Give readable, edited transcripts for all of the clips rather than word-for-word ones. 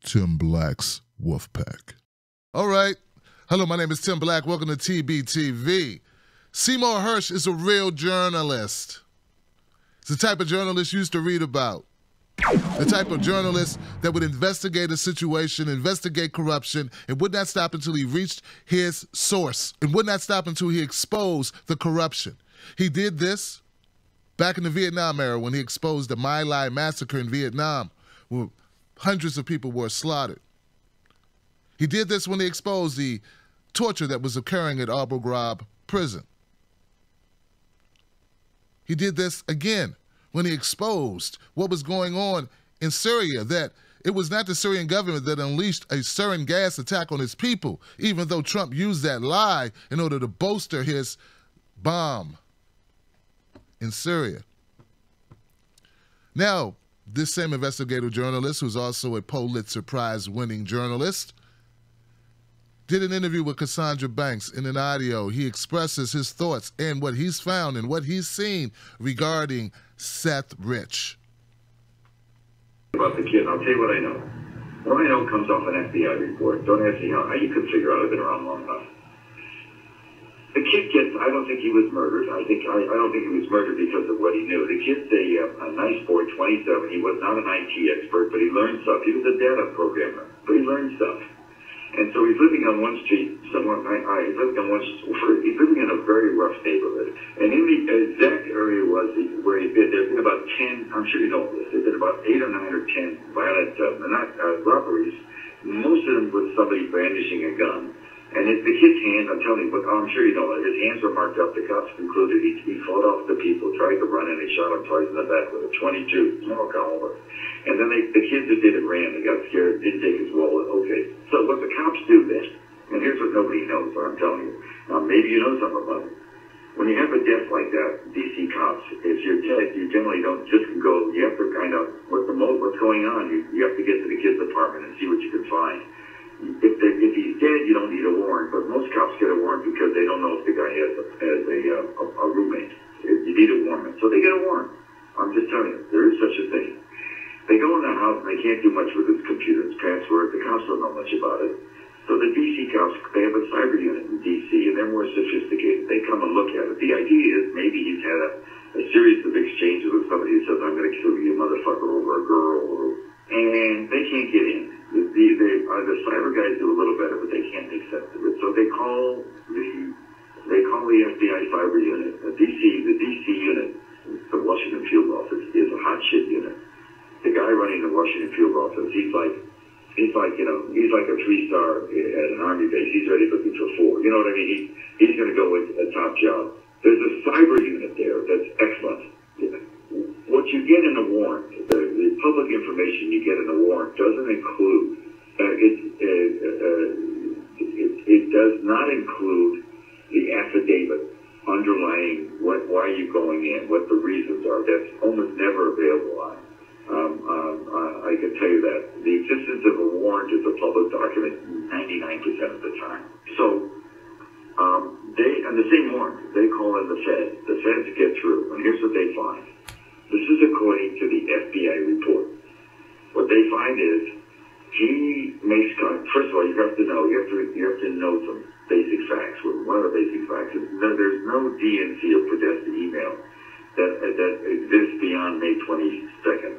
Tim Black's Wolfpack. All right. Hello, my name is Tim Black. Welcome to TBTV. Seymour Hersh is a real journalist. It's the type of journalist you used to read about. The type of journalist that would investigate a situation, investigate corruption, and would not stop until he reached his source, and would not stop until he exposed the corruption. He did this back in the Vietnam era when he exposed the My Lai massacre in Vietnam, where hundreds of people were slaughtered. He did this when he exposed the torture that was occurring at Abu Ghraib prison. He did this again when he exposed what was going on in Syria, that it was not the Syrian government that unleashed a sarin gas attack on his people, even though Trump used that lie in order to bolster his bomb in Syria. Now, this same investigative journalist, who's also a Pulitzer Prize-winning journalist, did an interview with Cassandra Banks. In an audio, he expresses his thoughts and what he's found and what he's seen regarding Seth Rich. About the kid, I'll tell you what I know. What I know comes off an FBI report. Don't ask me how you could figure out. I've been around long enough. The kid gets, I don't think he was murdered. I don't think he was murdered because of what he knew. The kid's a nice boy, 27. He was not an IT expert, but he learned stuff. He was a data programmer, but he learned stuff. And so he's living on one street somewhere. He's living in a very rough neighborhood. And in the exact area where he'd been, there's been about 10, I'm sure you know this, there's been about 8 or 9 or 10 violent robberies. Most of them with somebody brandishing a gun. And the kid's hands, I'm telling you, but I'm sure you know it, his hands were marked up. The cops concluded he fought off the people, tried to run, and they shot him twice in the back with a .22, small caliber. And then the kids that did it ran. They got scared, didn't take his wallet. Okay. So what the cops do then, and here's what nobody knows, what I'm telling you. Maybe you know something about it. When you have a death like that, DC cops, if you're dead, you generally don't just go, you have to find out what's going on. You have to get to the kid's apartment and see what you can find. If he's dead, you don't need a warrant, but most cops get a warrant because they don't know if the guy has a roommate. You need a warrant. So they get a warrant. I'm just telling you, there is such a thing. They go in the house and they can't do much with his computer, his password. The cops don't know much about it. So the DC cops, they have a cyber unit in DC, and they're more sophisticated. They come and look at it. The idea is maybe he's had a series of exchanges with somebody who says, I'm going to kill you, motherfucker, over a girl, and they can't get in. The cyber guys do a little better, but they can't make sense of it. So they call the FBI cyber unit. The DC unit, the Washington field office, is a hot shit unit. The guy running the Washington field office, he's like a 3-star at an army base. He's already looking for 4. You know what I mean? He's going to go with a top job. There's a cyber unit there that's excellent. What you get in a warrant, the public information you get in a warrant doesn't include, it does not include the affidavit underlying why you're going in, what the reasons are. That's almost never available. I can tell you that. The existence of a warrant is a public document 99% of the time. So, on the same warrant, they call in the Fed. The Feds get through, and here's what they find. This is according to the FBI report. What they find is he makes first of all, you have to know some basic facts. One of the basic facts is that there's no DNC or Podesta email that exists beyond May 21st,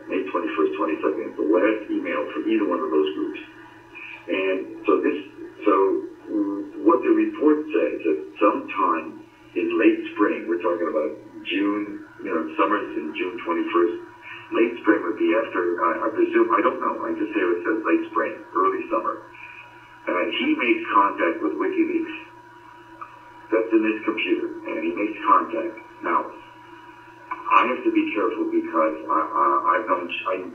22nd. It's the last email from either one of those groups. And so what the report says that sometime in late spring, we're talking about June, summer's in June 21st. Late spring would be after, I presume, I don't know. I just say it says late spring, early summer. He makes contact with Wikileaks. That's in his computer, and he makes contact. Now, I have to be careful because I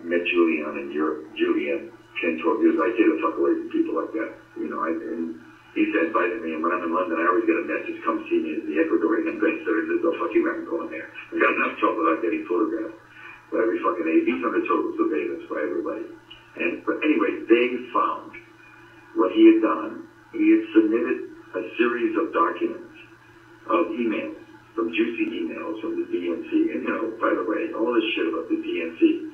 met Julian in Europe. Julian 10, 12 years. I stay the fuck away from people like that. And he said, invited me, and when I'm in London, I always get a message, come see me at the Ecuadorian embassy. There's no fucking way I'm going there. I've got enough trouble without getting photographed by every fucking age. He's under total surveillance by everybody. But anyway, they found what he had done. He had submitted a series of documents, of emails, some juicy emails from the DNC. And, by the way, all this shit about the DNC,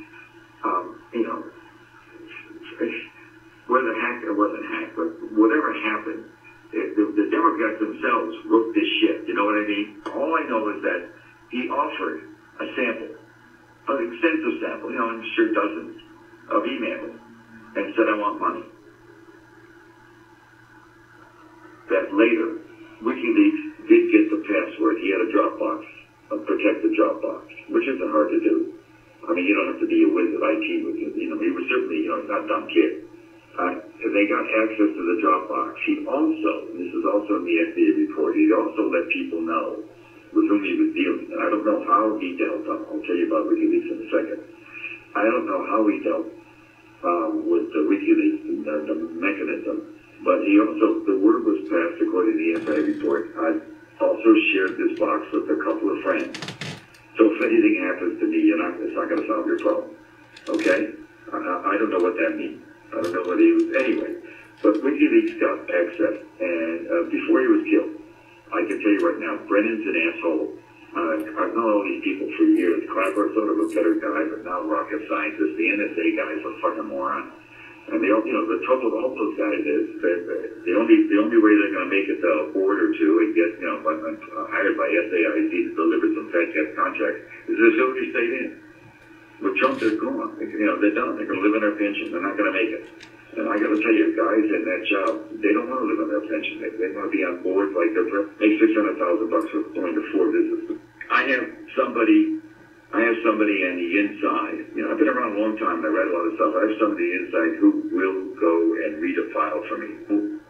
a hack, it wasn't hacked, but whatever happened, the Democrats themselves wrote this shit. You know what I mean? All I know is that he offered a sample, an extensive sample, you know, I'm sure dozens of emails, and said, I want money. That later, WikiLeaks did get the password. He had a Dropbox, a protected Dropbox, which isn't hard to do. I mean, you don't have to be a whiz at IT with it. You know, he was certainly, you know, he's not a dumb kid. They got access to the Dropbox. He also, and this is also in the FDA report, he also let people know with whom he was dealing. And I don't know how he dealt, I'll tell you about WikiLeaks in a second. I don't know how he dealt with the WikiLeaks and the mechanism, but he also, the word was passed according to the FDA report. I also shared this box with a couple of friends. So if anything happens to me, it's not going to solve your problem. Okay? I don't know what that means. I don't know what he was. Anyway, but WikiLeaks got access, and before he was killed, I can tell you right now, Brennan's an asshole. I've known all these people for years. Clapper's sort of a better guy, but now rocket scientist. The NSA guy's a fucking moron. And they, you know, the trouble with all those guys is that the only way they're going to make it to a board or two and get, you know, hired by SAIC to deliver some fat cat contracts is if Hillary stayed in. With Trump, they're gone. You know, they're done. They're going to live on their pension. They're not going to make it. And I got to tell you, guys in that job, they don't want to live on their pension. They want to be on boards like they're make $600,000 for going to 4 visits. I have somebody on the inside. You know, I've been around a long time and I read a lot of stuff. I have somebody inside who will go and read a file for me.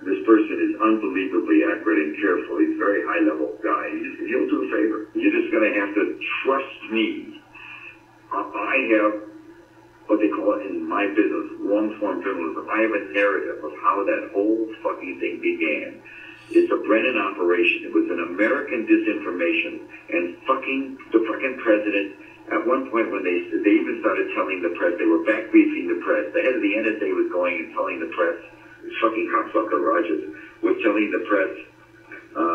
This person is unbelievably accurate and careful. He's a very high-level guy. He'll do a favor. You're just going to have to trust me. I have what they call it in my business, long-form journalism. I have a narrative of how that whole fucking thing began. It's a Brennan operation. It was an American disinformation, and the fucking president, at one point when they even started telling the press, they were back briefing the press. The head of the NSA was going and telling the press, this fucking cocksucker Rogers was telling the press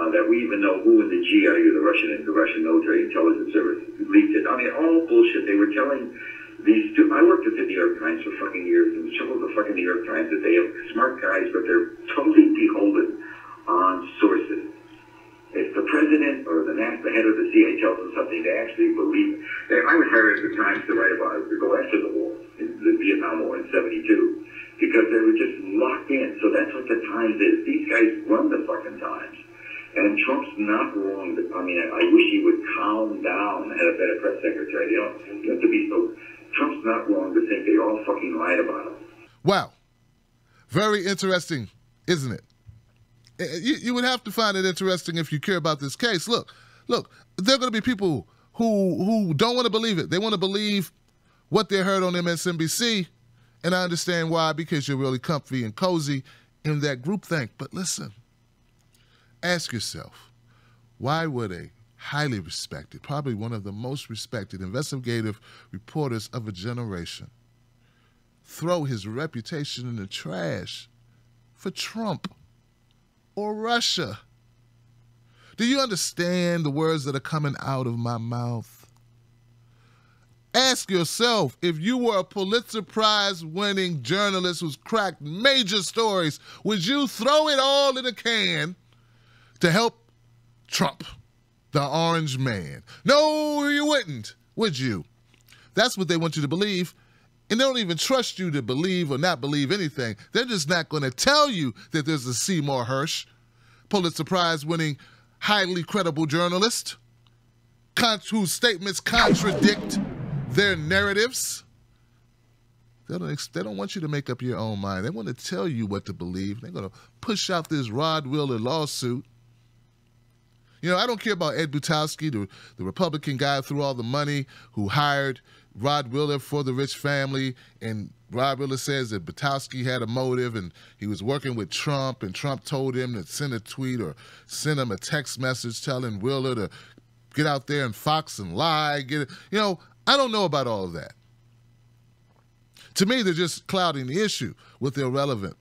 that we even know who in the GRU, the Russian military intelligence service, leaked it. I mean, all bullshit. They were telling these two. I worked at the New York Times for fucking years, and the trouble with the fucking New York Times is they have smart guys, but they're totally beholden on sources. If the president or the head of the CIA tells them something, they actually believe it. I was hired at the Times to write about it, to go after the war, the Vietnam War in '72, because they were just locked in. So that's what the Times is. These guys run the fucking Times. And Trump's not wrong. I mean, I wish he would calm down and had a better press secretary. You have to be so. Trump's not wrong to think they all fucking lied about him. Wow. Very interesting, isn't it? You would have to find it interesting if you care about this case. Look, there are going to be people who don't want to believe it. They want to believe what they heard on MSNBC, and I understand why, because you're really comfy and cozy in that groupthink. But listen, ask yourself, why would a highly respected, probably one of the most respected investigative reporters of a generation, throw his reputation in the trash for Trump or Russia? Do you understand the words that are coming out of my mouth? Ask yourself, if you were a Pulitzer Prize-winning journalist who's cracked major stories, would you throw it all in a can to help Trump, the orange man? No, you wouldn't, would you? That's what they want you to believe. And they don't even trust you to believe or not believe anything. They're just not going to tell you that there's a Seymour Hersh, Pulitzer Prize-winning, highly credible journalist, whose statements contradict their narratives. They don't want you to make up your own mind. They want to tell you what to believe. They're going to push out this Rod Wheeler lawsuit. You know, I don't care about Ed Butowski, the Republican guy who threw all the money, who hired Rod Wheeler for the rich family, and Rod Wheeler says that Butowski had a motive and he was working with Trump, and Trump told him to send a tweet or send him a text message telling Wheeler to get out there and fox and lie. I don't know about all of that. To me, they're just clouding the issue with irrelevant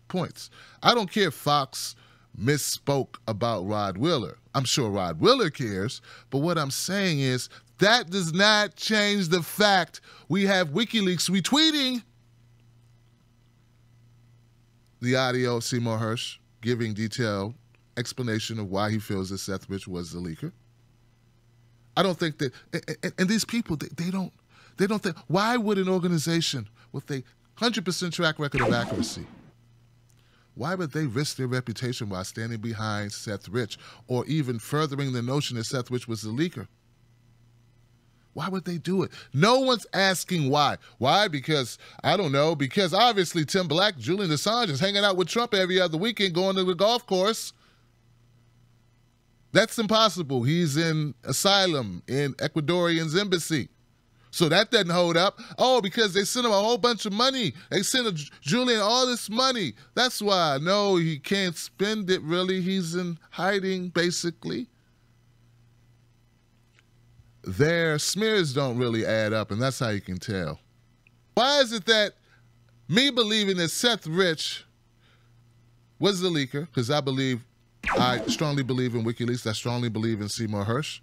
points. I don't care if Fox misspoke about Rod Wheeler. I'm sure Rod Wheeler cares, but what I'm saying is that does not change the fact we have WikiLeaks retweeting the audio of Seymour Hersh giving detailed explanation of why he feels that Seth Rich was the leaker. I don't think that, and these people, they don't think, why would an organization with a 100% track record of accuracy, why would they risk their reputation while standing behind Seth Rich or even furthering the notion that Seth Rich was the leaker? Why would they do it? No one's asking why. Why? Because, I don't know, because obviously Tim Black, Julian Assange is hanging out with Trump every other weekend going to the golf course. That's impossible. He's in asylum in Ecuadorian's embassy. So that doesn't hold up. Oh, because they sent him a whole bunch of money. They sent Julian all this money. That's why. No, he can't spend it, really. He's in hiding, basically. Their smears don't really add up, and that's how you can tell. Why is it that me believing that Seth Rich was the leaker, because I strongly believe in Wikileaks, I strongly believe in Seymour Hersh.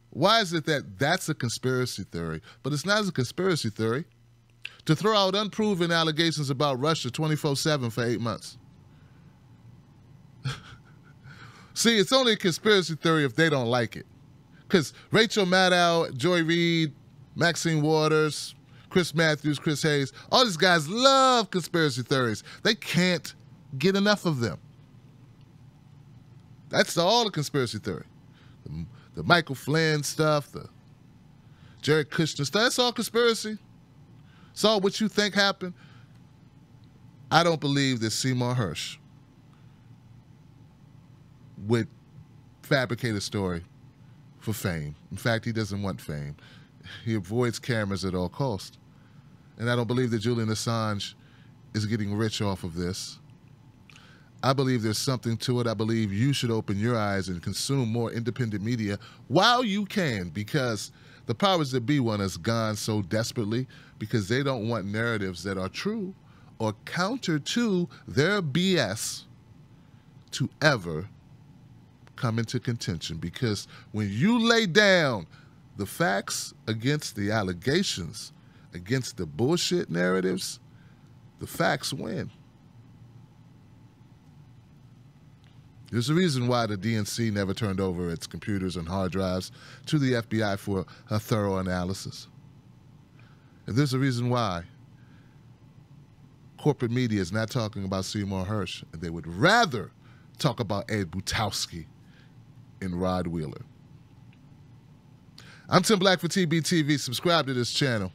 Why is it that that's a conspiracy theory? But it's not a conspiracy theory to throw out unproven allegations about Russia 24/7 for 8 months. See, it's only a conspiracy theory if they don't like it. Because Rachel Maddow, Joy Reid, Maxine Waters, Chris Matthews, Chris Hayes, all these guys love conspiracy theories. They can't get enough of them. That's all the conspiracy theory. The Michael Flynn stuff, the Jared Kushner stuff, that's all conspiracy. It's all what you think happened. I don't believe that Seymour Hersh would fabricate a story for fame. In fact, he doesn't want fame. He avoids cameras at all costs. And I don't believe that Julian Assange is getting rich off of this. I believe there's something to it. I believe you should open your eyes and consume more independent media while you can, because the powers that be want us gone so desperately because they don't want narratives that are true or counter to their BS to ever come into contention. Because when you lay down the facts against the allegations, against the bullshit narratives, the facts win. There's a reason why the DNC never turned over its computers and hard drives to the FBI for a thorough analysis. And there's a reason why corporate media is not talking about Seymour Hersh, and they would rather talk about Ed Butowski and Rod Wheeler. I'm Tim Black for TBTV. Subscribe to this channel.